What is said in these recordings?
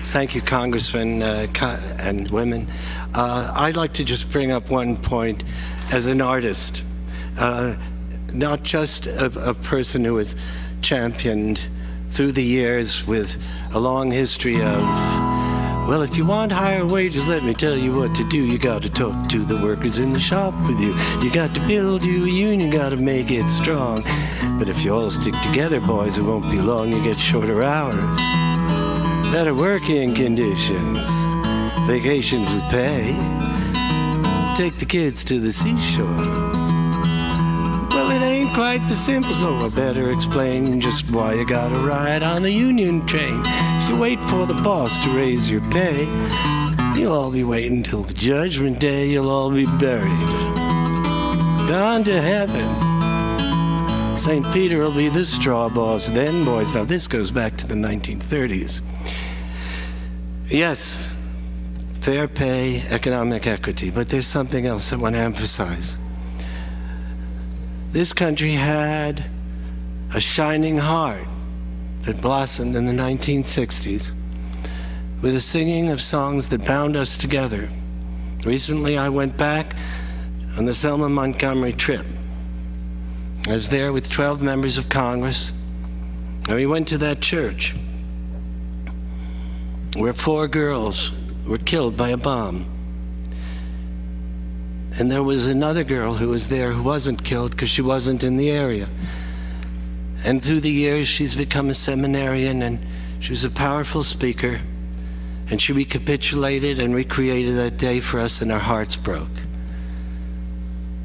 Thank you, Congressman and women. I'd like to just bring up one point as an artist, not just a person who has championed through the years with a long history of, well, if you want higher wages, let me tell you what to do. You got to talk to the workers in the shop with you. You got to build you a union, got to make it strong. But if you all stick together, boys, it won't be long. You get shorter hours, better working conditions, vacations with pay, take the kids to the seashore. Well, it ain't quite the simple, so I better explain just why you gotta ride on the union train. If you wait for the boss to raise your pay, you'll all be waiting till the judgment day. You'll all be buried, gone to heaven. St. Peter will be the straw boss then, boys. Now, this goes back to the 1930s. Yes, fair pay, economic equity, but there's something else I want to emphasize. This country had a shining heart that blossomed in the 1960s with the singing of songs that bound us together. Recently, I went back on the Selma Montgomery trip. I was there with 12 members of Congress, and we went to that church where 4 girls were killed by a bomb. And there was another girl who was there who wasn't killed because she wasn't in the area. And through the years, she's become a seminarian, and she was a powerful speaker. And she recapitulated and recreated that day for us, and our hearts broke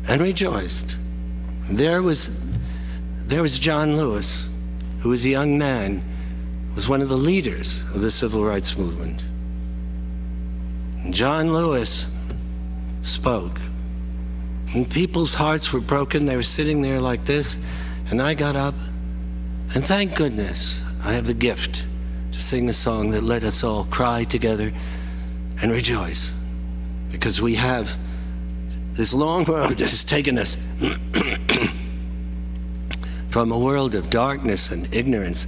and rejoiced. There was John Lewis, who was a young man, was one of the leaders of the civil rights movement. And John Lewis spoke. And people's hearts were broken. They were sitting there like this, and I got up, and thank goodness I have the gift to sing a song that let us all cry together and rejoice, because we have this long road that has taken us from a world of darkness and ignorance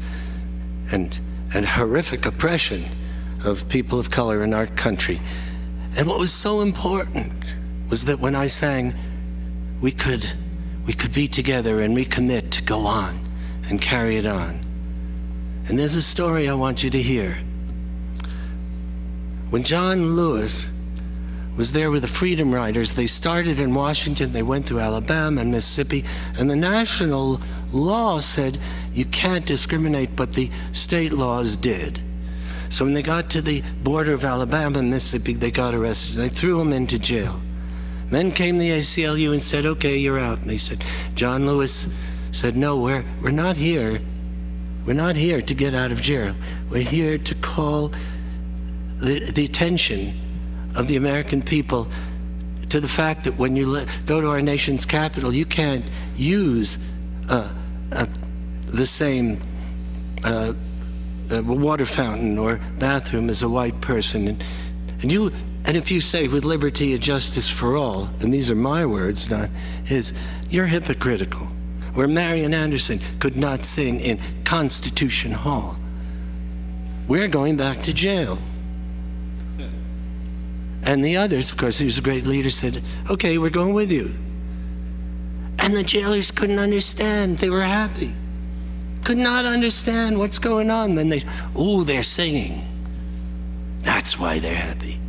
and horrific oppression of people of color in our country. And what was so important was that when I sang, we could be together and recommit to go on and carry it on. And there's a story I want you to hear. When John Lewis was there with the Freedom Riders, they started in Washington, they went through Alabama and Mississippi, and the national law said you can't discriminate, but the state laws did. So when they got to the border of Alabama and Mississippi, they got arrested. They threw them into jail. Then came the ACLU and said, okay, you're out. And they said, John Lewis said, no, we're not here. We're not here to get out of jail. We're here to call the attention of the American people to the fact that when you go to our nation's capital, you can't use the same water fountain or bathroom as a white person. And if you say with liberty and justice for all, and these are my words, not his, you're hypocritical. Where Marian Anderson could not sing in Constitution Hall, we're going back to jail. And the others, of course, he was a great leader, said, okay, we're going with you. And the jailers couldn't understand. They were happy. Could not understand what's going on. Then they're singing. That's why they're happy.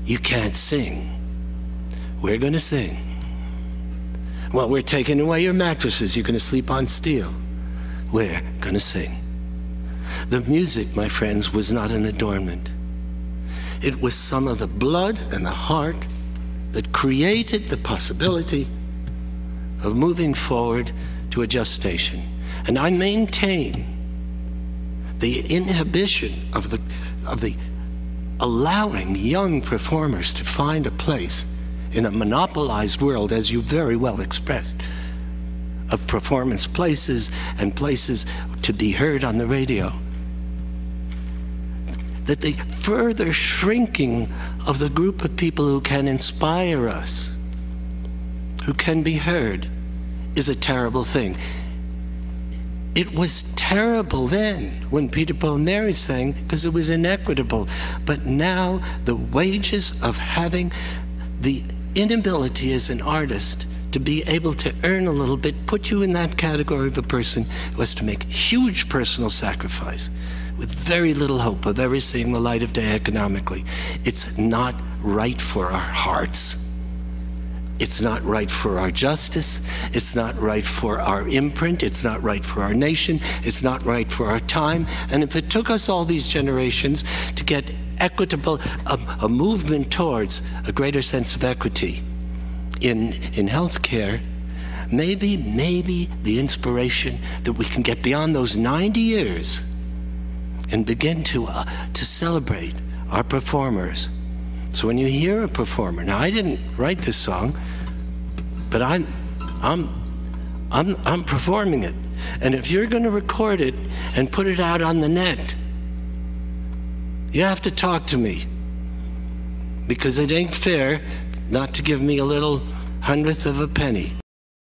You can't sing. We're going to sing. Well, we're taking away your mattresses. You're going to sleep on steel. We're going to sing. The music, my friends, was not an adornment. It was some of the blood and the heart that created the possibility of moving forward to a just nation. And I maintain the inhibition of the allowing young performers to find a place in a monopolized world, as you very well expressed, of performance places and places to be heard on the radio. That the further shrinking of the group of people who can inspire us, who can be heard, is a terrible thing. It was terrible then when Peter, Paul, and Mary sang because it was inequitable. But now the wages of having the inability as an artist to be able to earn a little bit put you in that category of a person who has to make huge personal sacrifice with very little hope of ever seeing the light of day economically. It's not right for our hearts. It's not right for our justice. It's not right for our imprint. It's not right for our nation. It's not right for our time. And if it took us all these generations to get equitable, a movement towards a greater sense of equity in healthcare, maybe the inspiration that we can get beyond those 90 years and begin to celebrate our performers. So when you hear a performer, now I didn't write this song, but I'm performing it. And if you're going to record it and put it out on the net, you have to talk to me, because it ain't fair not to give me a little hundredth of a penny.